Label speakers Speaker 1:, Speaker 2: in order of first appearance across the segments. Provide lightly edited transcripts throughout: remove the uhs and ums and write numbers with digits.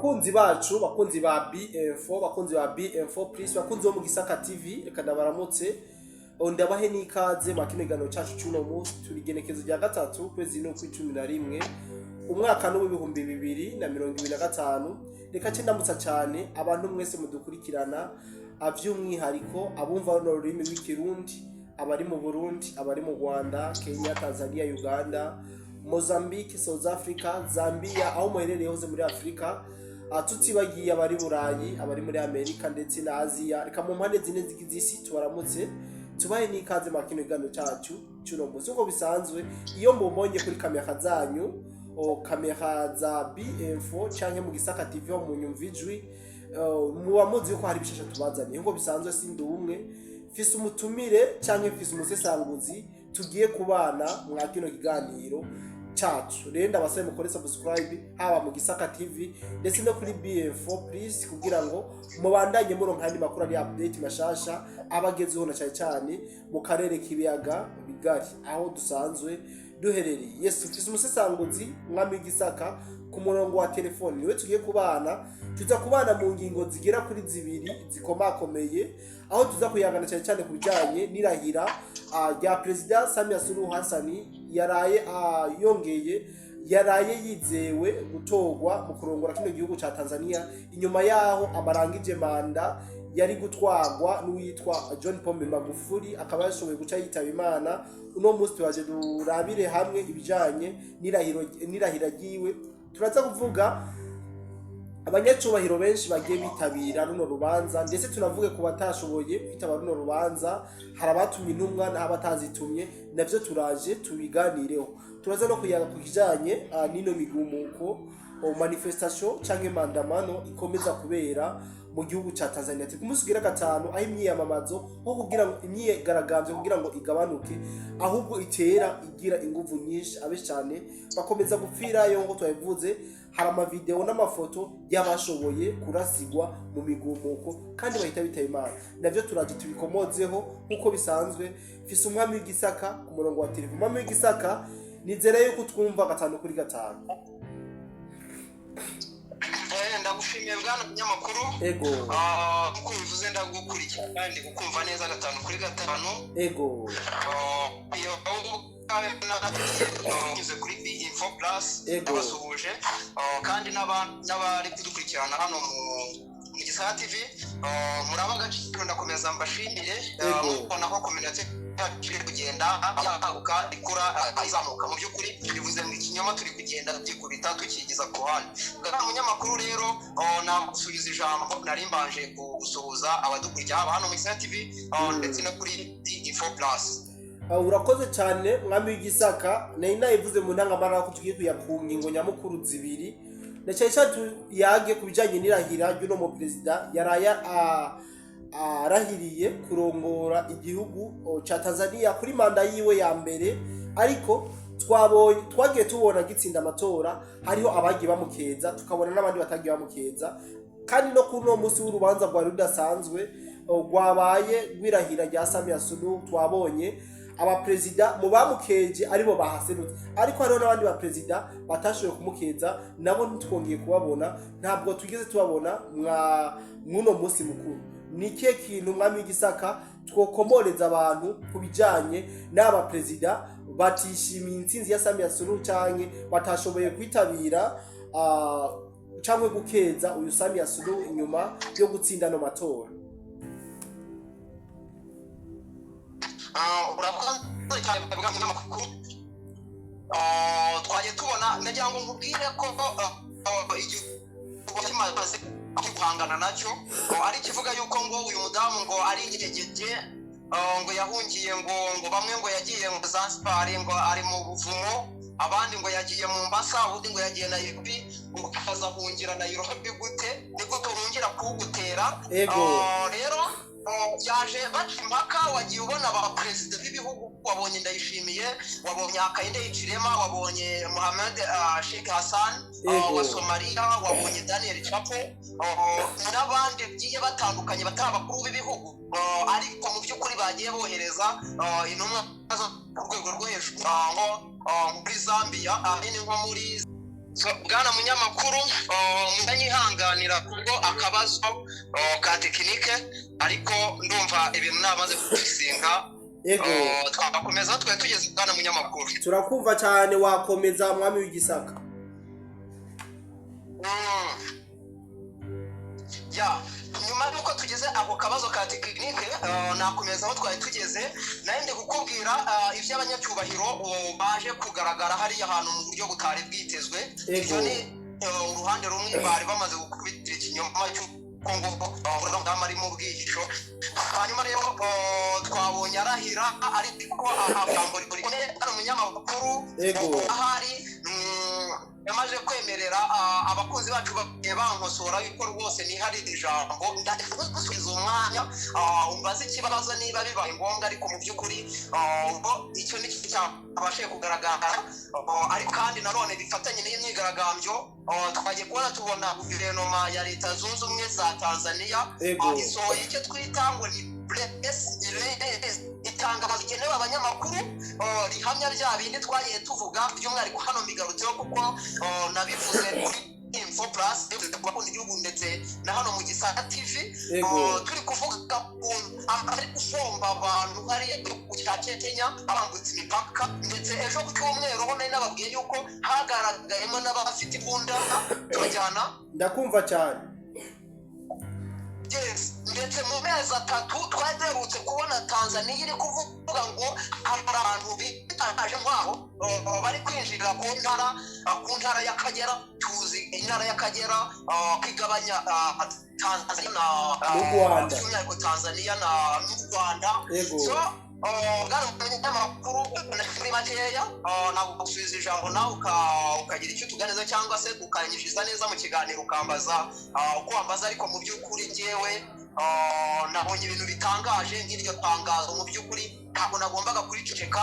Speaker 1: bakunzi bacu, bakunzi ba B4, bakunzi ba B4 Plus, bakunzi bo mu Gisaka TV, reka ndabaramutse. Ndabahe n'ikaze mu kinegano cyacu cy'uno munsi turigenekezo rya gatatu kwezi no ku 11 umwaka no w'ibihumbi 2025. Reka ndamutsa cyane abantu mwese mudukurikirana avy'umwihariko abumva no rurimi rw'ikirundi, abari mu Burundi, abari mu Rwanda, Kenya, Tanzania, Uganda, Mozambique, South Africa, Zambia, aho muherereye hose muri Afrika, tutibagiye abari Burayi, abari muri Amerika ndetse na Asia. Reka mu mpande zine z'isi tubaramutse, tubaye n'ikaze mu kinegano cyacu cy'uno munsi. Uko bisanzwe iyo mbonye kuri kamera zanyu, kamera za B4 canke mu Gisaka TV mu nyumvijwi, muba muzi ko hari bishasha tubazaniye. Ngo bisanzwe sindi umwe, fise umutumire canke fise umusesanguzi tugiye kubana mwa kino kiganiro cyacu. Rero ndabasaba mukore subscribe haba mu Gisaka TV ndetse no kuri B4 Plus kugira ngo mubandanye muronka andi makuru ari update mashasha abagezeho na cyane mu karere k'ibiyaga bigari aho dusanzwe duherereye. Yes, fise umusesanguzi mwami Gisaka ku murongo wa telefone niwe tugiye kubana. Tuza kubana mu ngingo zigera kuri zibiri zikomakomeye, aho tuza kuyagana cyane kubijanye n'irahira rya President Samia Suluhu Hassan yaraye yizewe gutorwa mu kurongora kino gihugu ca Tanzania, inyuma yaho amarangije manda yari gutwagwa n'uwitwa John Pombe Magufuli, akaba yashoboye guca yitaba Imana. Uno munsi twaje durabire hamwe ibijanye n'irahira ryiwe. Turaza kuvuga abanyacubahiro benshi bagiye bitabira runo rubanza, ndetse tunavuge ku batashoboye kwitaba runo rubanza, harabatumye intumwa n'abatazitumye, navyo turaje tubiganireho. Turaza no kuyaga ku kijanye n'ino migumuko manifestation canke mandamano ikomeza kubera mu gihugu ca Tanzania. Ku munsi ugira gatanu aho imyiyamamazo ho kugira ngo imyigaragambyo kugira ngo igabanuke, ahubwo itera igira inguvu nyinshi, abe cyane bakomeza gupfira yo ngo twabivuze. Hari amavideo n'amafoto y'abashoboye kurasigwa mu migumuko kandi bahita bitaba Imana. Navyo turaje tubikomozeho nkuko bisanzwe. Fise umwami w'Igisaka ku murongo wa telefone. Umwami w'Igisaka, nizere yuko twumva gatanu kuri gatanu.
Speaker 2: Ndagushimiye bwana munyamakuru.
Speaker 1: Ego.
Speaker 2: Uko bivuze ndagukurikira kandi ukumva neza gatanu kuri gatanu.
Speaker 1: Ego.
Speaker 2: Iyo ngize kuri B4 Plus abasuhuje kandi n'abari kudukurikirana hano mu Gisaka TV. Murabaga cyo ndakomeza mbashimire mubona ko community yacu kugenda yaguka ikura izamuka. Mu by'ukuri bivuze mu kinyoma turi kugenda tukikubita tukigiza ku handi. Bwana munyamakuru rero nagusubiza ijambo nari mbanje gusuhuza abadukurikira haba hano mu Gisaka TV ndetse no kuri B4 Plus.
Speaker 1: Urakoze cyane mwami w'Igisaka. Nayivuze mu ntangamara ko tugiye kuyakunga ingo nyamukuru zibiri, na cyane yage kubijanye n'irahira ry'uno mu president yaraya arahiriye kurongora igihugu ca Tanzania kuri manda yiwe ya mbere. Ariko twagiye tubona gitsinda amatora, hariho abagiye bamukeza, tukabona n'abandi batagiye bamukeza. Kandi no kuri no munsi w'urubanza rwa rudasanzwe rwabaye rwirahira rya Samia Suluhu, twabonye abapresident mu bamukeje aribo bahaserutse, ariko hariho n'abandi bapresident batashoboye kumukeza, nabo ntitwongeye kubabona, ntabwo tugeze tubabona mwuno munsi mukuru. Nike kintu mwami w'Igisaka twokomoreza abantu kubijanye n'aba president batishimiye intsinzi ya Samia Suluhu canke batashoboye kwitabira cyangwa gukeza uyu Samia Suluhu inyuma yo gutsinda no matora?
Speaker 2: Twaje tubona nagira ngo nkubwire ko igihugu kimaze kwangana nacyo ari kivuga yuko ngo uyu mudamu ngo ari igejeje, ngo yahungiye ngo bamwe ngo yagiye ngo Zanzibar, ngo ari mu buvumo, abandi ngo yagiye mu Mombasa, ubundi ngo yagiye Nairobi, ngo kazahungira Nairobi gute niko turungira kugutera. Rero yaje baca impaka. Wagiye ubona aba president b'ibihugu, wabonye Ndayishimiye, wabonye Hakainde Hichilema, wabonye Mohamed Sheikh Hassan wa Somalia, wabonye Daniel Chapo n'abandi bagiye batandukanye batari abakuru b'ibihugu, ariko mu by'ukuri bagiye bohereza intumwa zo ku rwego rwo hejuru muri Zambia, nko muri bwana munyamakuru, mudanyihanga turaganira ngo akabazo ka tekinike ariko ndumva ibintu namaze kubisinga twakomeza twe tugeze bwana munyamakuru
Speaker 1: turakumva cyane wakomeza mwami w'igisaka
Speaker 2: nyuma yuko tugeze ako kabazo ka tekinike nakomeza aho twari tugeze narinde kukubwira iby'abanyacyubahiro baje kugaragara hariya ahantu mu buryo butari bwitezwe ibyo ni uruhande rumwe bari bamaze gukubitira ikinyoma cy'uko urugamba ari mu bwihisho hanyuma rero twabonye arahira ariko ahambo rikomeye ari umunyamakuru ahari yamaze kwemerera abakozi bacu bankosora yuko rwose niharira ijambo ndasubiza umwanya umbaze ikibazo niba bibaye ngombwa ariko mu by'ukuri icyo ni cyo cyabashije kugaragara ariko kandi nanone bifatanye n'imyigaragambyo twagiye kubona tubona guverinoma ya leta zunze ubumwe za Tanzania isohoye icyo twita ngo ni itangazo rigenewe abanyamakuru rihamya bya bindi twagiye tuvuga by'umwihariko hano migarutseho kuko nabivuze kuri Info Plus bakunda igihugu ndetse na hano mu Gisaka TV turi kuvuga ari gufomba abantu hariya ku cya Kenya abambutse imipaka ndetse ejo ku cyumweru ho nari nababwiye yuko hagaragayemo n'abafite imbunda tubajyana
Speaker 1: ndakumva cyane
Speaker 2: ndetse mu mezi 3 twaderutse kubona Tanzania iri kuvuga ngo abantu bitakaje nk'aho bari kwinjira ku ntara y'Akagera tuzi intara y'Akagera kwigabanya Tanzania na Tanzania na Rwanda so bwana munyamakuru kuri makeya ntabwo gusubiza ijambo nawe ukagira icyo tuganiriza cyangwa se ukanyishiza neza mu kiganiro ukambaza uko wambaza ariko mu by'ukuri njyewe nabonye ibintu bitangaje nk'iryo tangazo mu by'ukuri ntabwo nagombaga kuriceceka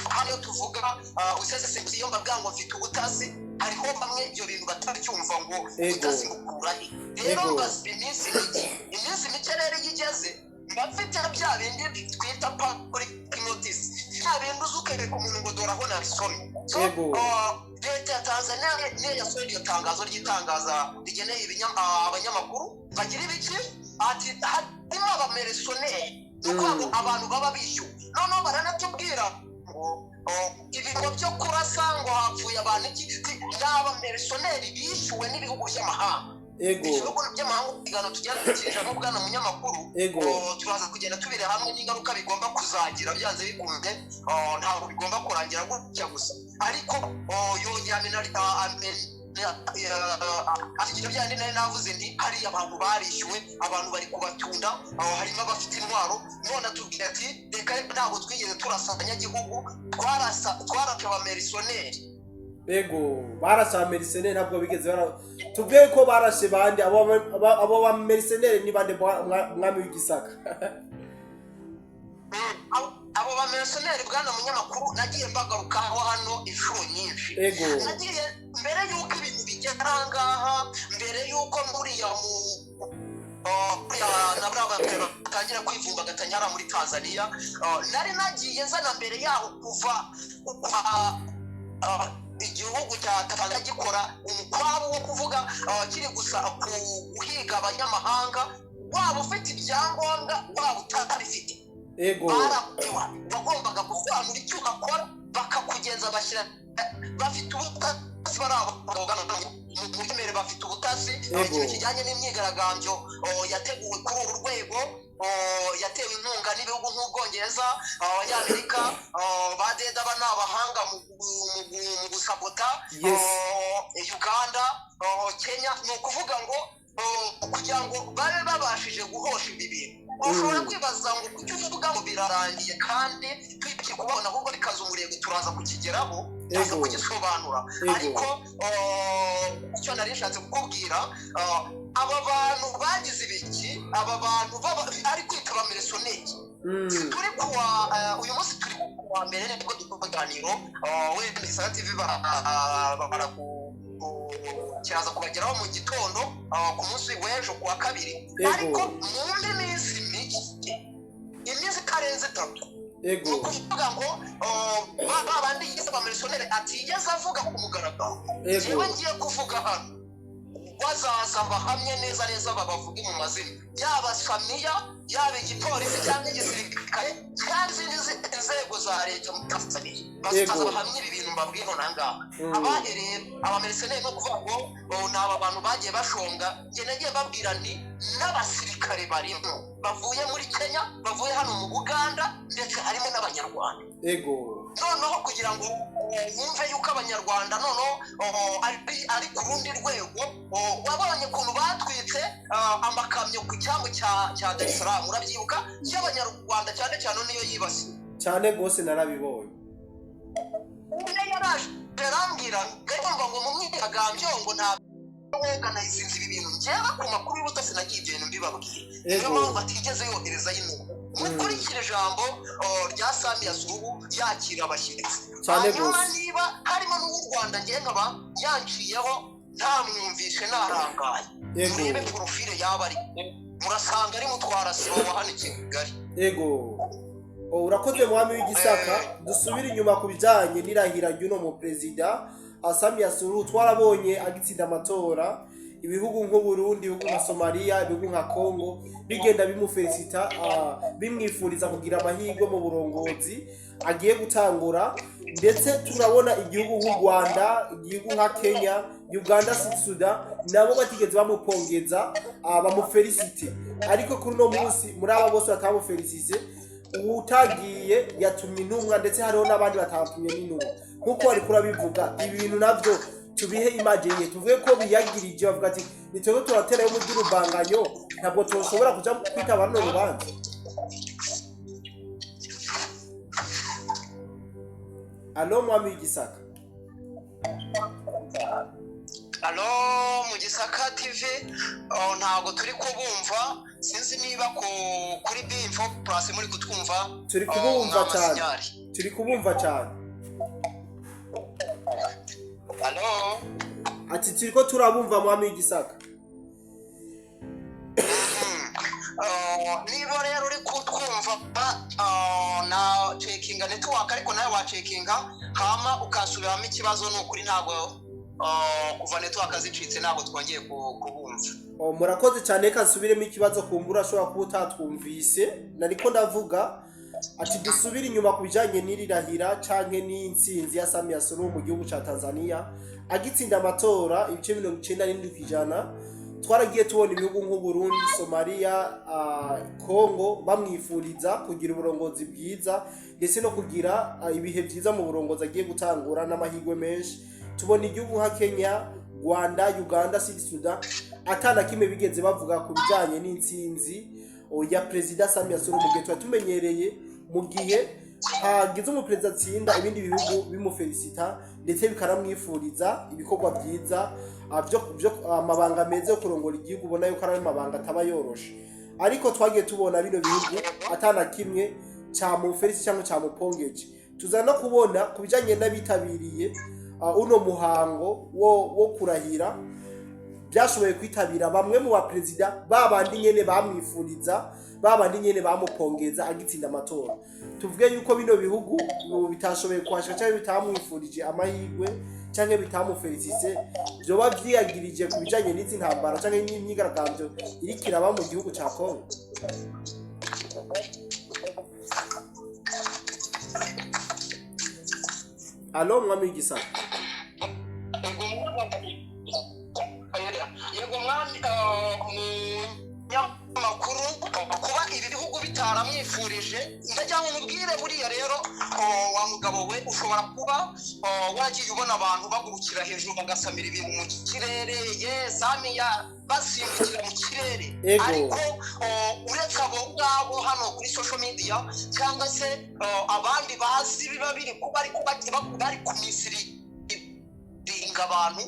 Speaker 2: hano tuvuga usesesenguzi iyo mbabwira ngo mfite ubutasi hariho bamwe ibyo bintu batabyumva ngo ubutasi bukurahe rero mbaza iminsi mike rero igeze bafite bya bindi twita public notice bya bindi uzukereka umuntu ngo dore aho nabisomye leta ya Tanzania niyo yasohoye iryo tangazo ry'itangaza rigeneye abanyamakuru bagira ibiki ati harimo abameresoneri nuko abantu baba bishyuwe noneho baranatubwira ngo ibigo byo kurasa ngo hapfuye abantu n'abameresoneri bishyuwe n'ibihugu by'amahanga ibihugu by'amahanga igano tujya gukirira no bwana munyamakuru turaza kugenda tubire hamwe n'ingaruka bigomba kuzagira byanze bikunze ntabwo bigomba kurangira gutya gusa ariko yongera ati byandi nari navuze ndi hari abantu barishyuwe abantu bari kubatunda harimo abafite intwaro none atubwira ati reka ntabwo twigeze turasa abanyagihugu twarashe abamerisoneri
Speaker 1: barashe abamerisoneri ntabwo bigeze tuvuye ko barashe bandi abo bamerisoneri ni bande mwami w'igisaka
Speaker 2: abo bamerisoneri bwana munyamakuru nagiye mbagarukaho hano inshuro nyinshi nagiye mbere y'uko ibintu bigera ngaha mbere y'uko muriya batangira kwivumba gatanyara muri Tanzania nari nagiye nzana mbere yaho kuva igihugu cya Tanzania gikora umukwabo wo kuvuga kiri gusa guhiga abanyamahanga waba ufite ibyangombwa waba utabifite barakuba bagombaga gusobanura icyo ukora bakakugenza bashyira bafite ubutasi mu byemere bafite ubutasi ikintu kijyanye n'imyigaragambyo yateguwe kuri uru rwego yatewe inkunga n'ibihugu nk'ubwongereza abanyamerika badeda aba ni abahanga mu gusabota Uganda Kenya ni ukuvuga ngo kugira ngo babe babashije guhosha ibi bintu ushobora kwibaza ngo kuki uvuga ngo birarangiye kandi twibye kubona ahubwo bikaza umurego turaza kukigeraho ndaza kugisobanura ariko icyo nari nshatse kukubwira aba bantu bagize ibiki aba bantu ari kwita abamerisoneri turi kuwa uyu munsi turi kuwa mbere nibwo dukora ikiganiro wenda Gisaka TV kiraza kubageraho mu gitondo ku munsi w'ejo kuwa kabiri ariko muri minsi mike iminsi karenze 3 ukuvuga ngo babandi yise abamerisoneri atigeze avuga ku mugaragaro yewe ngiye kuvuga hano bazaza bahamye neza neza babavuge mu mazina yaba famiya yaba igipolisi cyangwa igisirikare cyangwa izindi nzego za leta muri Tanzania bazaza bahamye ibi bintu mbabwiye nonanga abahereye abamercenary no kuvuga ngo ni aba bantu bagiye bashonga njye nagiye babwira ni n'abasirikare barimo bavuye muri Kenya bavuye hano mu Uganda ndetse harimo n'abanyarwanda noneho kugira ngo wumve yuko abanyarwanda noneho ari ku rundi rwego wabonye ukuntu batwitse amakamyo ku cyambu cya Dar es Salaam urabyibuka cy'abanyarwanda cyane cyane niyo yibasiye
Speaker 1: cyane rwose narabibonye
Speaker 2: yaraje yarambwira ngo mu mwigaragambyo ngo nta organize ibi bintu njyewe ku makuru y'ubutasi nagiye ibintu mbibabwiye niyo mpamvu batigeze yohereza y'intumwa mukurikira ijambo rya Samia Suluhu yakira abashyitsi hanyuma niba harimo n'u Rwanda njye nkaba yanciyeho ntamwumvishe narangaye murebe profile yaba ari murasanga ari mutwara sibo wa hano i Kigali
Speaker 1: urakoze mwami w'igisaka dusubira inyuma ku bijyanye n'irahira ry'uno mu perezida Samia Suluhu twarabonye agitsinda amatora ibihugu nk'u Burundi ibihugu nka Somalia ibihugu nka Congo bigenda bimufelicita bimwifuriza kugira amahirwe mu burongozi agiye gutangura ndetse turabona igihugu nk'u Rwanda igihugu nka Kenya Uganda Sudan nabo batigeze bamupongeza bamufelicite ariko kuri no munsi muri aba bose batamufelicite utagiye yatumye intumwa ndetse hariho n'abandi batatumye n'intumwa nkuko wari kurabivuga ibintu navyo tubihe imagine tuvuge ko biyagirije bavuga ati nitwe turatera mu by'urubanganyo ntabwo tushobora kuja kwita abantu rubanza alo mwami w'igisaka
Speaker 2: alo mu Gisaka TV ntago turi kubumva sinzi niba kuri B-Info Plus muri kutwumva
Speaker 1: turi kubumva cyane
Speaker 2: alo
Speaker 1: ati turiko turabumva mwami w'igisaka
Speaker 2: niba rero uri kutwumva na checkinga network ariko nawe wa checkinga hama ukasubiramo ikibazo n'ukuri ntago kuva network zicitse ntago twongeye kubumva
Speaker 1: murakoze cyane kansubiremo ikibazo kumbura ashobora kuba utatwumvise nariko ndavuga ati dusubire inyuma ku bijanye n'irirahira canke n'intsinzi ya Samia Suluhu mu gihugu ca Tanzania agitsinda amatora ibice 97% twaragiye tubona ibihugu nk'u Burundi Somalia Congo bamwifuriza kugira uburongozi bwiza ndetse no kugira ibihe byiza mu burongozi agiye gutangura n'amahirwe menshi tubona igihugu nka Kenya Rwanda Uganda Sudan atana kimwe bigeze bavuga ku bijanye n'intsinzi ya President Samia Suluhu mu gihe tumenyereye mu gihe hagize umuperezida atsinda ibindi bihugu bimufelicita ndetse bikaramwifuriza ibikorwa byiza byo amabanga meza yo kurongora igihugu ubona yuko ari amabanga ataba yoroshe ariko twagiye tubona bino bihugu atana kimwe cyamufelicita cyangwa cyamupongeje tuzana kubona kubijanye n'abitabiriye uno muhango wo kurahira byashoboye kwitabira bamwe mu baperezida babandi nyene bamwifuriza babandi nyene bamupongeza agitsinda amatora tuvuge yuko bino bihugu bitashoboye kwashika cyangwa bitamwifurije amahirwe cyangwa bitamufelicite byoba byiyagirije ku bijanye n'izi ntambara cyangwa n'imyigaragambyo iri kiraba mu gihugu ca Congo alo mwami w'igisaka
Speaker 2: yego mwami makuru kuba ibi bihugu bitaramwifurije ndajya mubwire buriya rero wa mugabo we ushobora kuba wagiye ubona abantu bagurukira hejuru bagasamira ibintu mu kirere Samia basimbukira mu kirere ariko uretse abo ngabo hano kuri social media cyangwa se abandi bazi biba biri kuba bari ku Misiri abantu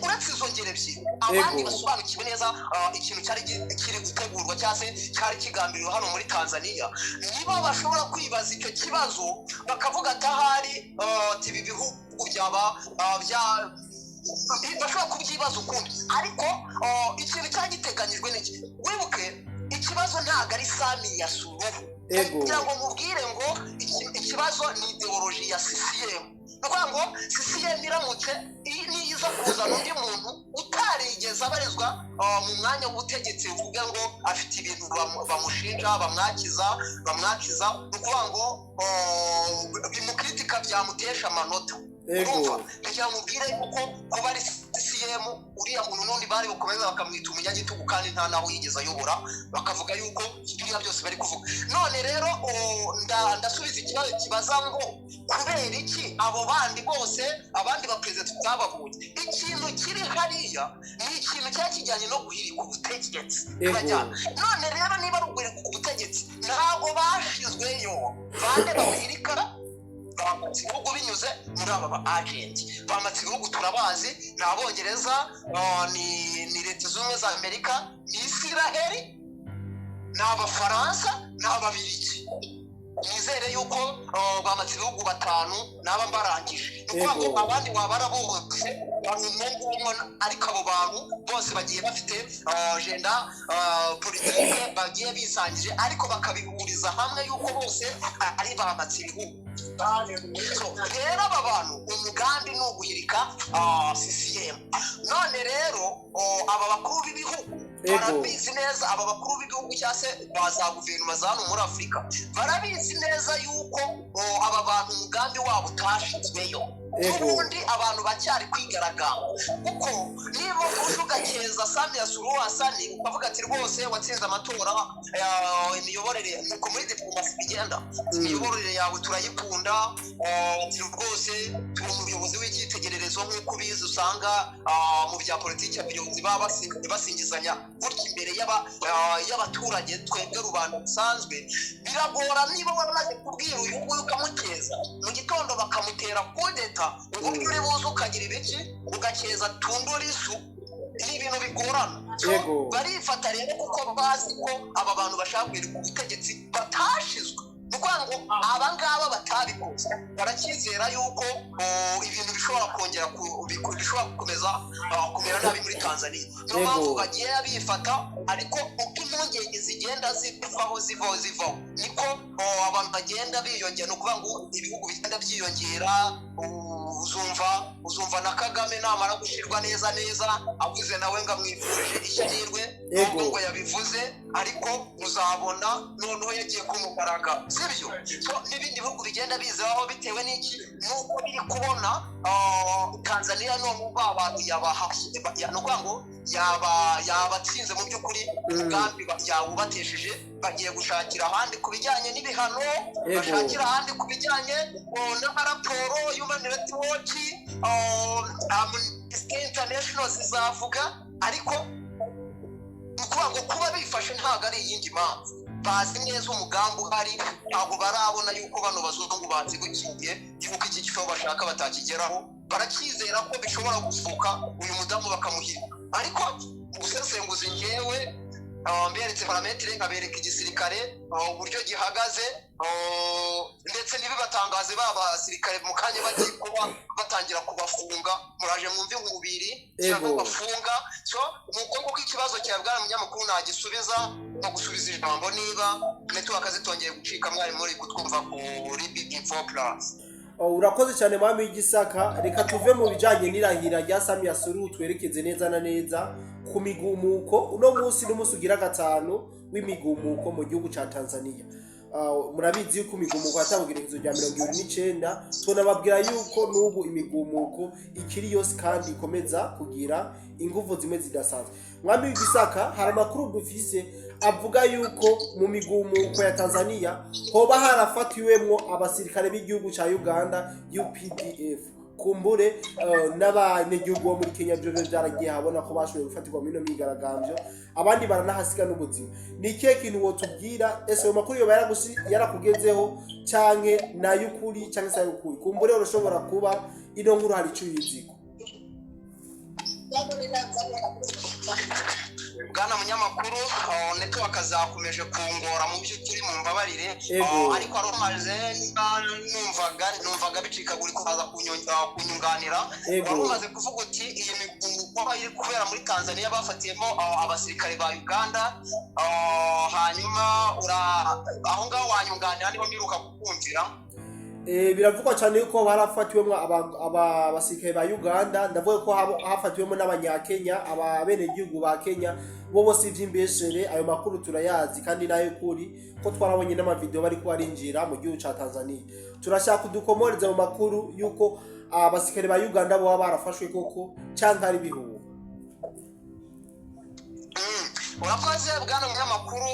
Speaker 2: uretse izo ngero ebyiri abandi basobanukiwe neza ikintu cyari kiri gutegurwa cyangwa se cyari kigambiriwe hano muri Tanzania niba bashobora kwibaza icyo kibazo bakavuga ati ahari ibi bihugu byaba bashobora kubyibaza ukundi ariko ikintu cyari giteganyijwe n'iki wibuke ikibazo ntabwo ari Samia Suluhu kugira ngo mubwire ngo ikibazo ni ideology ya CCM nukuvuga ngo CCM iramutse niza kuzana undi muntu utarigeze abarizwa mu mwanya w'ubutegetsi uvuga ngo afite ibintu bamushinja bamwakiza nukuvuga ngo bimukritika byamutesha amanota kugira mubwire yuko kuba ari CCM uriya muntu n'undi bari bukomeza bakamwita umunyagitugu kandi nta naho yigeze ayobora bakavuga yuko ibyo byose bari kuvuga none rero ndasubiza ikibazo kibaza ngo kubera iki abo bandi bose abandi baperezida tutababonye ikintu kiri hariya ni ikintu cyakijyanye no guhirika ubutegetsi none rero niba ari uguhirika ubutegetsi ntabwo bashizweyo bande bahirikara bamatse ibihugu binyuze muri aba ba agenti bamatse ibihugu turabazi ni abongereza ni leta zunze ubumwe za Amerika ni Isiraheli ni abafaransa ni ababirigi nizere yuko bamatse ibihugu batanu naba mbarangije nuko abandi wabara bose barumwe ariko abo bantu bose bagiye bafite agenda politique bagiye bisangije ariko bakabihuriza hamwe yuko bose ari bamatse ibihugu rero aba bantu umugambi ni uguhirika CCM none rero aba bakuru b'ibihugu barabizi neza aba bakuru b'igihugu cyase baza guverinoma za hano muri Afurika barabizi neza yuko aba bantu umugambi wabo utashizweyo ubundi abantu bacyari kwigaragamba kuko niba ugakeza Samia Suluhu Hassan ukavuga ati rwose watsinze amatora imiyoborere nuko muri diplomasi bigenda imiyoborere yawe turayikunda ati rwose turi umuyobozi w'icyitegererezo nk'uko ubizi usanga mu bya politiki abayobozi baba basingizanya gutya imbere y'abaturage twebwe rubanda busanzwe biragora niba wamaze kubwira uyu nguyu ukamuteza mu gitondo bakamutera kudeta uburyo uri buze ukagira ibiki ugakeza Tundurisu ni ibintu bigorana barifata rero kuko bazi ko aba bantu bashaka guhirika ubutegetsi batashizwe nukuvuga ngo aba ngaba batabikoze barakizera yuko ibintu bishobora kongera bishobora gukomeza kumera nabi muri Tanzania niyo mpamvu bagiye bifata ariko uko impungenge zigenda zivaho niko abantu bagenda biyongera nukuvuga ngo ibihugu bigenda byiyongera uzumva na Kagame namara gushirwa neza avuze nawe ngo amwifurije ishyirirwe nubwo ngo yabivuze ariko uzabona noneho yagiye kumugaraga sibyo n'ibindi bihugu bigenda bizaho bitewe n'iki nuko biri kubona Tanzania no mu abantu yabahashye nukuvuga ngo yabatsinze mu by'ukuri umugambi yawubatesheje bagiye gushakira ahandi ku bijyanye n'ibihano bashakira ahandi ku bijyanye n'amaraporo Human Rights Watch Amnesty International zizavuga ariko nukuvuga ngo kuba bifashe ntabwo ari iyindi mpamvu bazi neza umugambi uhari ntabwo barabona yuko bano bazungu bazibukiye yuko iki gifo bashaka batakigeraho barakizera ko bishobora gufuka uyu mudamu bakamuhirika ariko gusesenguza njyewe mberetse parametre nkabereka igisirikare uburyo gihagaze ndetse nibibatangaze basirikare mu kanya bagiye kuba batangira kubafunga muraje mwumve nkubiri cyangwa bafunga so nuko ko ikibazo cya bwana munyamakuru nagisubiza no gusubiza ijambo niba network azitongeye gucika mwari muri kutwumva kuri Big Info Plus.
Speaker 1: Urakoze cyane mami y'Igisaka reka tuve mu bijanye n'irahira rya Samia Suluhu twerekeze neza na neza ku migumuko uno munsi ugira gatanu w'imigumuko mu gihugu ca Tanzania murabizi yuko imigumuko yatangirezo rya 2029 tunababwira yuko nubu imigumuko ikiri yose kandi ikomeza kugira inguvu zimwe zidasanzwe mwami y'Igisaka hari amakuru dufise avuga yuko mu migumuko ya Tanzania hoba harafatiwemwo abasirikare b'igihugu ca Uganda UPDF kumbure n'abanyagihugu bo muri Kenya byo byaragiye habona ko bashoboye gufatirwa mino migaragambyo abandi baranahasiga n'ubuzima ni ikihe kintu wotubwira ese makuru yo yarakugezeho canke nayukuri canke sayukuri kumbure urashobora kuba ino nkuru hari cyo yiziko
Speaker 2: bwana munyamakuru network azakomeje kungora mu by'ukuri mu mbabarire ariko aromaze numvaga bicikaguri kuza kunyunganira warumaze kuvuga uti iyi migumuko iri kubera muri Tanzania bafatiyemo abasirikare ba Uganda hanyuma aho ngaho wanyunganira niho mbiruka kukumvira
Speaker 1: biravugwa cyane yuko barafatiwemo abasirikare ba Uganda, ndavuga ko hafatiwemo n'abanyakenya, abenegihugu ba Kenya, bo bose ivy'imbeshere. Ayo makuru turayazi kandi nayo kuri ko twarabonye n'amavideo bari kubarinjira mu gihugu ca Tanzania. Turashaka kudukomoreza mu makuru yuko abasirikare ba Uganda bo barafashwe koko cyangwa ari bihuha.
Speaker 2: urakoze bwana munyamakuru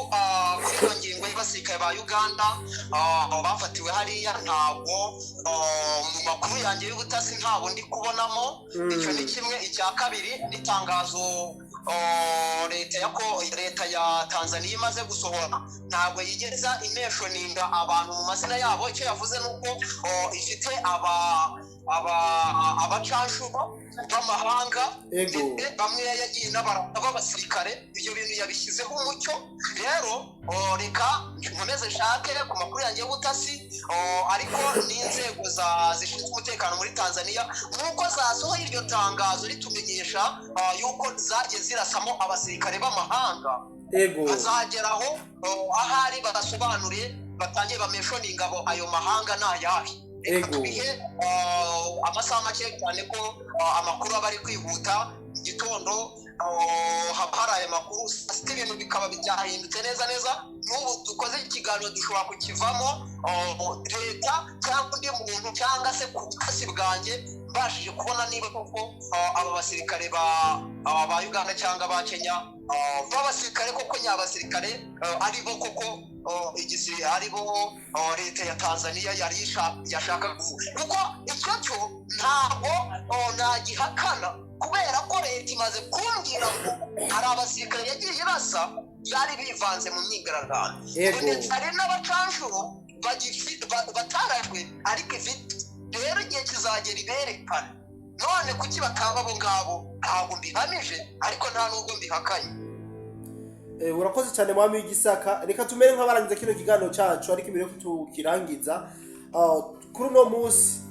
Speaker 2: kuri iyo ngingo y'abasirikare ba Uganda bafatiwe hariya. Ntabwo mu makuru yanjye y'ubutasi ntabwo ndi kubonamo. Icyo ni kimwe. Icya kabiri n'itangazo leta ya Tanzania imaze gusohora ntabwo yigeza imeshoninga abantu mu mazina yabo. Icyo yavuze nuko ifite abacanshuro b'amahanga bamwe yagiye n'abasirikare. Ibyo bintu yabishyizeho umucyo. Rero reka nkomeze nshake ku makuru yanjye y'ubutasi, ariko n'inzego zishinzwe umutekano muri Tanzania nk'uko zasohoye iryo tangazo ritumenyesha yuko zagiye zirasamo abasirikare b'amahanga, bazageraho ahari bagasobanure batangiye bameshoninga abo ayo mahanga n'ayahe. Tubihe amasaha make cyane ko amakuru aba ari kwihuta. Igitondo haba hari aya makuru, ibintu bikaba byahindutse neza. N'ubu dukoze ikiganiro dushobora kukivamo leta cyangwa undi muntu cyangwa se ku butasi bwanjye mbashije kubona niba koko aba basirikare ba Uganda cyangwa ba Kenya b'abasirikare koko nyabasirikare ari bo koko ari bo leta ya Tanzania yari yashaka kuvuga. Kuko icyo cyo ntabwo nagihakana, kubera ko leta imaze kumbwira ngo hari abasirikare yagiye irasa byari bivanze mu myigaragambyo, ndetse hari n'abacanshuro batarajwe ariko ifite. Rero igihe kizagera iberekane. None kuki bakaba abo ngabo ntabwo mbihamije, ariko nta nubwo mbihakanye.
Speaker 1: Urakoze cyane mwami w'igisaka. Reka tumere nk'abarangiza kino kiganiro cyacu, ariko imbere yo tukirangiza, kuri uno munsi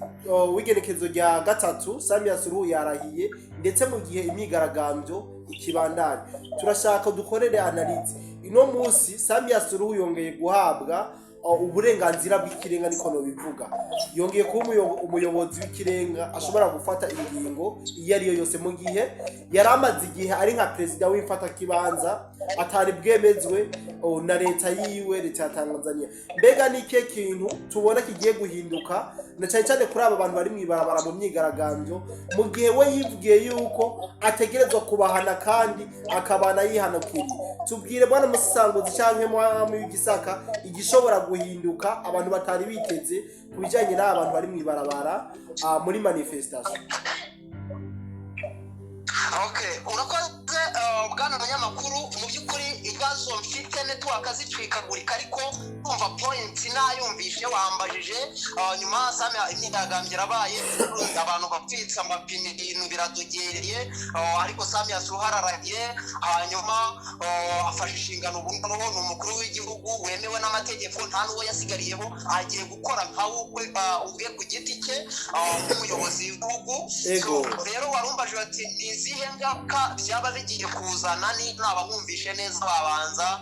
Speaker 1: w'igenekezo rya gatatu Samia Suluhu yarahiye, ndetse mu gihe imyigaragambyo ikibandanya. Turashaka dukorere analyse. Ino munsi Samia Suluhu yongeye guhabwa uburenganzira bw'ikirenga, niko no bivuga. Yongeye kuba umuyobozi w'ikirenga ashobora gufata ingingo iyo ari yo yose, mu gihe yaramaze igihe ari nka perezida w'imfata kibanza atari bwemezwe na leta yiwe, leta ya Tanzania. Mbega ni ikihe kintu tubona kigiye guhinduka na cyane cyane kuri aba bantu bari mwibarabara mu myigaragambyo, mu gihe we yivugiye yuko ategerezwa kubahana kandi akabana yihanukiriye? Tubwire bwana Musanguzi cyangwa mwami w'igisaka igishobora guhinduka abantu batari biteze kubijanye n'aba bantu bari mwibarabara muri manifestation.
Speaker 2: Okay, urakoze bwana munyamakuru. Mu by'ukuri ibibazo mfite network zicikagurika, ariko kumva point nayumvishe wambajije. Nyuma Samia imyigaragambyo yarabaye, abantu bapfitse amapine, ibintu biradogereye, ariko Samia Suluhu araragiye. Hanyuma afashe inshingano ubundi ni umukuru w'igihugu wemewe n'amategeko, nta n'uwo yasigariyeho, agiye gukora nkawe ubwe ku giti cye nk'umuyobozi w'igihugu. Rero warumbaje ati nizihe ngaruka byaba bigiye kuzana? Naba mwumvishe neza babanza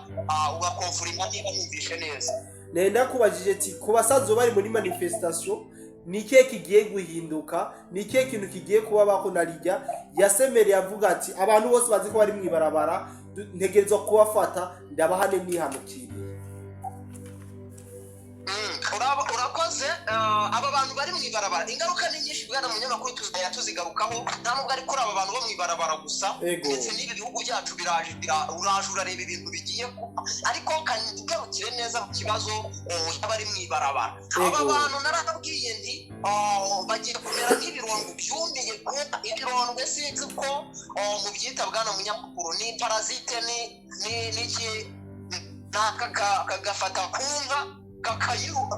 Speaker 2: ugakonfirima niba mwumvishe neza.
Speaker 1: Nenda kubajije ati ku basazo bari muri manifestation ni ikihe kigiye guhinduka, ni ikihe kintu kigiye kuba bakonarijya? Yasemereye avuga ati abantu bose bazi ko bari mwibarabara ntegerezwa kubafata ndabahane nihanukiriye.
Speaker 2: Urakoze. Aba bantu bari mwibarabara ingaruka ni nyinshi bwana munyamakuru, tuzigarukaho. Nta nubwo ari kuri aba bantu bo mwibarabara gusa, ndetse n'ibi bihugu byacu uraje urareba ibintu bigiye kuba. Ariko kanyigarukire neza ku kibazo y'abari mwibarabara. Aba bantu narababwiye nti bagiye kumera nk'ibirongo byumiye. Ibirondwe sinzi ko mu byita bwana munyamakuru ni parasite, n'iki kagafata kunga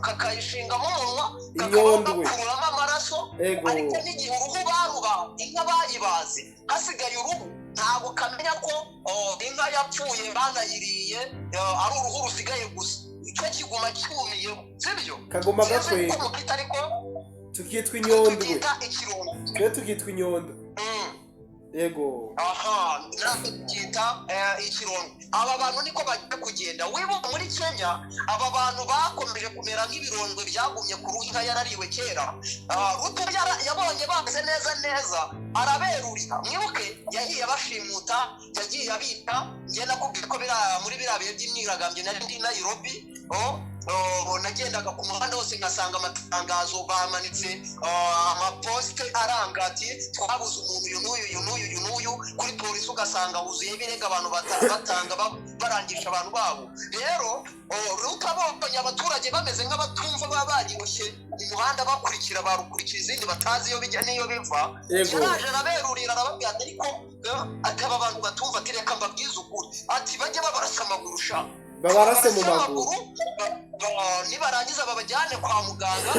Speaker 2: kakayishingamo umunwa kakakuramo amaraso. Ariko n'igihe uruhu baruba inka bayibaze hasigaye uruhu, ntabwo kamenya ko inka yapfuye banayiriye ari uruhu rusigaye gusa. Icyo kiguma cyumiyeho, sibyo?
Speaker 1: Kaguma gakwega, tukitwa inyondwe. Twe tukitwa inyondwe. yego
Speaker 2: aha nakwita ikirongo. Aba bantu niko bagiye kugenda. Wibuka muri Kenya aba bantu bakomeje kumera nk'ibirondwe byagumye ku ruhu inka yarariwe kera. Ruto yabonye baze neza araberurira. Mwibuke yagiye bashimuta, yagiye abita, ngiye nakubwiye ko muri biriya bihe by'imyigaragambyo nari ndi Nairobi. Nagendaga ku muhanda hose ngasanga amatangazo bamanitse, amaposite aranga ati twabuze umuntu uyu n'uyu. Kuri polisi ugasanga huzuye ibirego abantu batanga barangisha abantu babo. Rero Ruto abonye abaturage bameze nk'abatumva baba bariboshye mu muhanda barukurikira izindi batazi iyo bijya n'iyo biva, yaraje araberurira arababwira ati ariko ataba abantu batumva ati reka mbabwize ukuri ati bajye babarasa amaguru sha
Speaker 1: babarase mu maguru,
Speaker 2: nibarangiza babajyane kwa muganga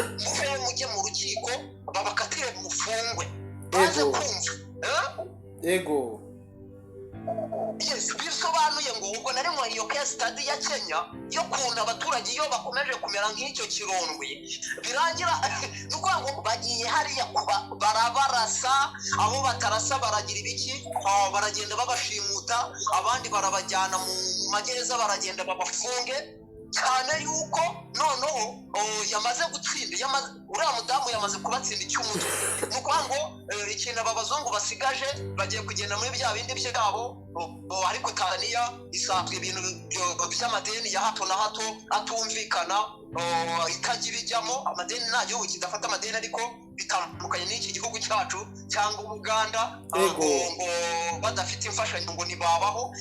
Speaker 2: mujye mu rukiko babakatire mufungwe baze kumva.
Speaker 1: Yego.
Speaker 2: Yes, bisobanuye ngo ubwo nari mu iyo case study ya Kenya yo kuntu abaturage iyo bakomeje kumera nk'icyo kirondwe birangira nuko ngo bagiye hariya barabarasa, aho batarasa baragira ibiki, baragenda babashimuta, abandi barabajyana mu magereza baragenda babafunge, cyane yuko noneho yamaze gutsinda, uriya mudamu yamaze kubatsinda icy'umutwe. Nuko ngo ikintu abazungu basigaje bagiye kugenda muri bya bindi byabo, ariko Tanzania isanzwe ibintu by'amadeni ya hato na hato atumvikana, itagira ijyamo. Amadeni nta gihugu kidafata amadeni, ariko bitandukanye n'iki gihugu cyacu cyangwa Uganda ngo badafite imfashanyo ngo ntibabaho.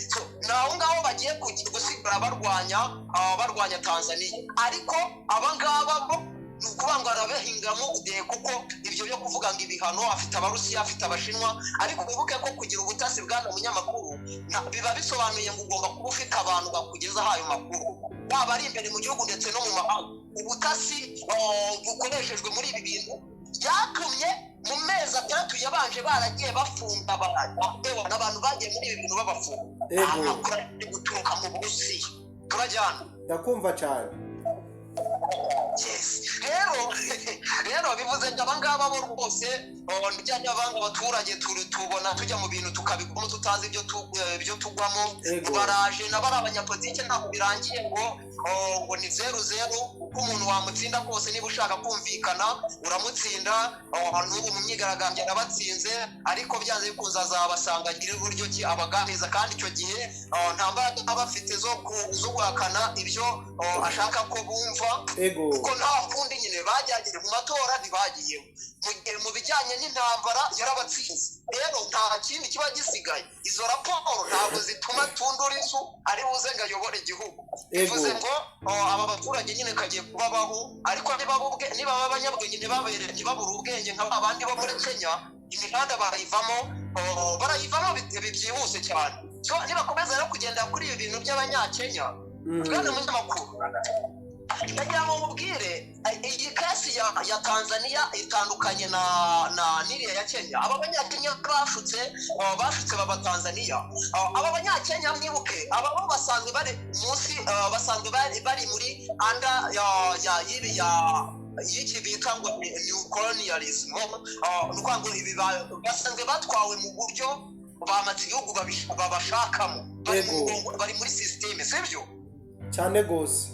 Speaker 2: Naho ngaho bagiye gusigara barwanya Tanzania, ariko abangaba bo ni ukuvuga ngo arabahingamo udehe, kuko ibyo byo kuvuga ngo ibihano afite Abarusiya afite Abashinwa. Ariko wibuke ko kugira ubutasi bwana munyamakuru biba bisobanuye ngo ugomba kuba ufite abantu bakugezaho ayo makuru, waba ari imbere mu gihugu ndetse no mu mahanga. Ubutasi bukoreshejwe muri ibi bintu byatumye mu mezi 3 yabanje baragiye bafunga abantu bagiye muri ibi bintu babafunga. Amakuru ari guturuka mu Burusiya turajyana
Speaker 1: ndakumva cyane.
Speaker 2: Yes, rero bivuze ngo abangaba bo rwose njyanye abanga abaturage tubona tujya mu bintu tukabikoma tutazi ibyo tugwamo. Baraje nabari abanyapolitike ntabwo birangiye ngo ni 0-0, uko umuntu wamutsinda kose niba ushaka kumvikana uramutsinda. N'ubu mu myigaragambyo nabatsinze, ariko byanze bikunze azabasanga agira uburyo ki abaganiriza, kandi icyo gihe nta mbaraga aba afite zo guhakana ibyo ashaka ko bumva, kuko nta kundi nyine bajyagire mu matora ntibagiye mu bijyanye n'intambara yarabatsinze. Rero nta kindi kiba gisigaye. Izo raporo ntabwo zituma Tundura Lissu ari buze ngo ayobore igihugu. Bivuze ngo aba baturage nyine kagiye kubabaho, ariko niba abanyabwenge ntibabura ubwenge nka babandi bo muri Kenya, imihanda barayivamo byihuse cyane. So nibakomeza rero kugenda kuri ibi bintu by'abanyakenya, bwana munyamakuru ndagira ngo mubwire iyi kasi ya Tanzania itandukanye na niriya ya Kenya. Aba banyakenya bashutse baba Tanzania. Aba banyakenya mwibuke aba bo basanzwe bari munsi, basanzwe bari muri anda y'iki bita ngo new colonialism. Nuko ngo ibi basanzwe batwawe mu buryo bamaze igihugu babashakamo, bari muri systeme, sibyo
Speaker 1: cyane gose.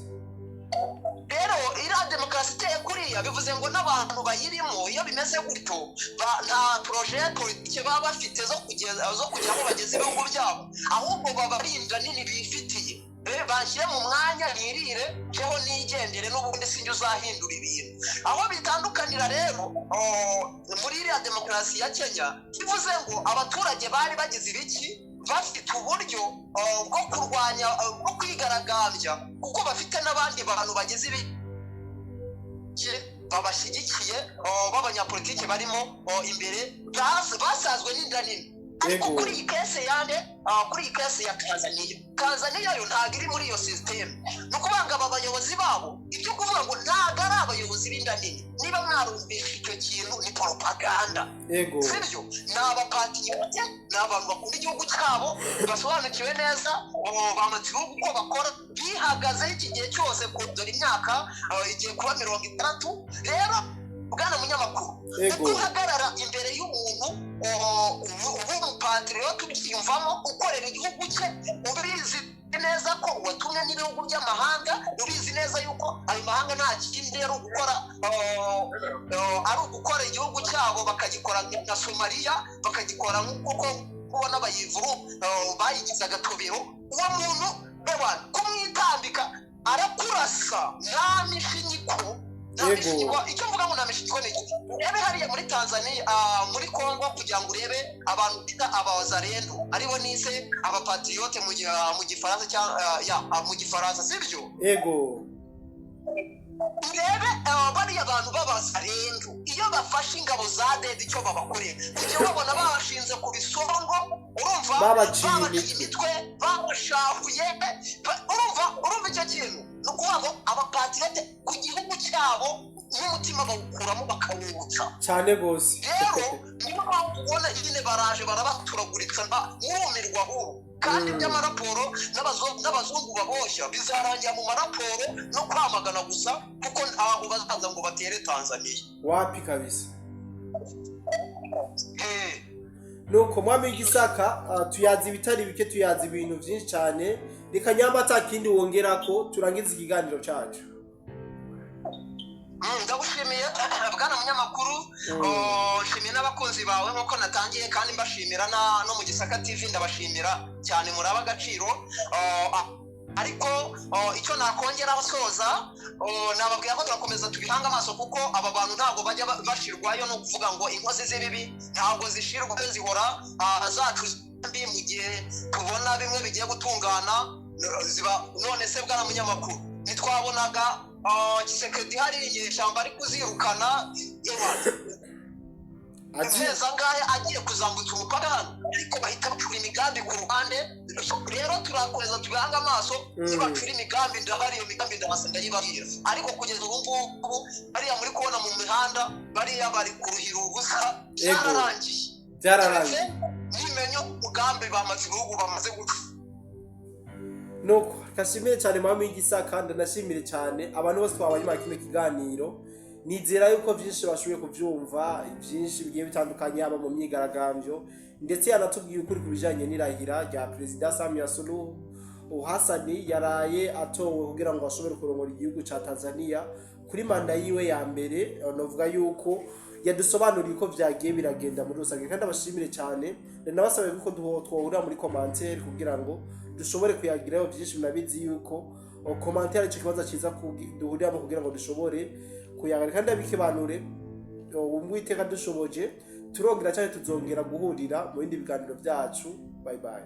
Speaker 2: Rero iriya demokarasi iteye kuriya bivuze ngo n'abantu bayirimo iyo bimeze gutyo nta projet politike baba bafite zo kugira aho bageze ibihugu byabo, ahubwo babarinda nini bifitiye. Bashyire mu mwanya nirire jeho nigendere, n'ubundi sinjye uzahindura ibintu. Aho bitandukanira rero muri iriya demokarasi ya Kenya, bivuze ngo abaturage bari bagize ibiki, bafite uburyo bwo kurwanya, bwo kwigaragambya, kuko bafite n'abandi bantu bageze ibiki babashyigikiye b'abanyapolitike barimo imbere basazwe n'inda nini. Ariko kuri iyi kese ya Tanzania yo ntabwo iri muri iyo system. Ni ukuvuga ngo aba bayobozi babo ibyo kuvuga ngo ntabwo ari abayobozi b'inda nini. Niba mwarumvishe icyo kintu ni propaganda, sibyo? Ni abapatriote, ni abantu bakunda igihugu cyabo, basobanukiwe neza, bamaze ibihugu uko bakora, bihagazeho iki gihe cyose, dore imyaka igiye kuba 60. Rero bwana munyamakuru uko uhagarara imbere y'umuntu w'umupatriote ubyiyumvamo ukorera igihugu cye ubizi neza ko watumwe n'ibihugu by'amahanga ubizi neza yuko ayo mahanga nta kindi ari ugukora igihugu cyabo bakagikora nka Somalia bakagikora nk'uko kubona bayivuru bayigize agatobero uwo muntu kumwitambika arakurasa nta mishinyiko icyo mvuga ngo nta mishinyiko ni iki urebe hariya muri Tanzania muri Congo kugira ngo urebe abantu bita abazarendo aribo nise abapatriote mu gifaransa cyangwa mu gifaransa sibyo urebe bariya abantu b'abazarendo iyo bafashe ingabo za dede icyo babakorera icyo babona babashinze ku bisongo urumva babaciye imitwe babashahuye urumva icyo kintu ni ukuvuga ngo abapatriote ku gihugu cyabo n'umutima bawukuramo bakawutsa
Speaker 1: cyane rwose
Speaker 2: rero niyo mpamvu ubona nyine baraje barabaturaguritsa murumirwa ahubwo kandi by'amaraporo n'abazungu baboshya bizarangira mu maraporo no kwamagana gusa kuko ntaho bazaza ngo batere Tanzania
Speaker 1: wapi kabisa nuko mwami w'igisaka tuyazi ibitari bike tuyazi ibintu byinshi cyane reka nyamba atakindi wongera ko turangiza ikiganiro cyacu
Speaker 2: ndagushimiye bwana munyamakuru nshimiye n'abakunzi bawe nk'uko natangiye kandi mbashimira no mu Gisaka TV ndabashimira cyane muraba agaciro ariko icyo nakongeraho soza nababwira ko turakomeza tubihanga amaso kuko aba bantu ntabwo bajya bashirwayo no kuvuga ngo inkozi z'ibibi ntabwo zishirwa zihora zacu mbi mu gihe tubona bimwe bigiye gutungana none se bwana munyamakuru ntitwabonaga Kisekedi hari ishyamba ari kuzirukana neza ngahe agiye kuzambutsa umupaka hano ariko bahita bacura imigambi ku ruhande rero turakomeza tubihanga amaso nibacura imigambi ndahari iyo migambi ndabasa ndayibabwira ariko kugeza ubu ngubu bariya muri kubona mu mihanda bariya bari kuruhira ubusa byararangiye nimenyo umugambi bamaze ibihugu bamaze guca
Speaker 1: nuko kashimire cyane mama w'igisaka ndanashimire cyane abantu bose twabanye muri kino kiganiro nizera yuko byinshi bashoboye kubyumva byinshi bigiye bitandukanye aba mu myigaragambyo ndetse yanatubwiye ukuri ku bijyanye n'irahira rya Perezida Samia Suluhu Hassan yaraye atowe kugira ngo ashobore kurongora igihugu cya Tanzania kuri manda yiwe ya mbere navuga yuko yadusobanuriye uko byagiye biragenda muri rusange kandi abashimire cyane nabasabe ko twahurira muri commentaire kugira ngo dushobore kuyagiraho byinshi nabizi yuko commentaire icyo kibazo cyiza duhuriramo kugira ngo dushobore kuyagarika kandi abikibanure umwiteka dushoboje turongera cyane tuzongera guhurira mu bindi biganiro byacu bye bye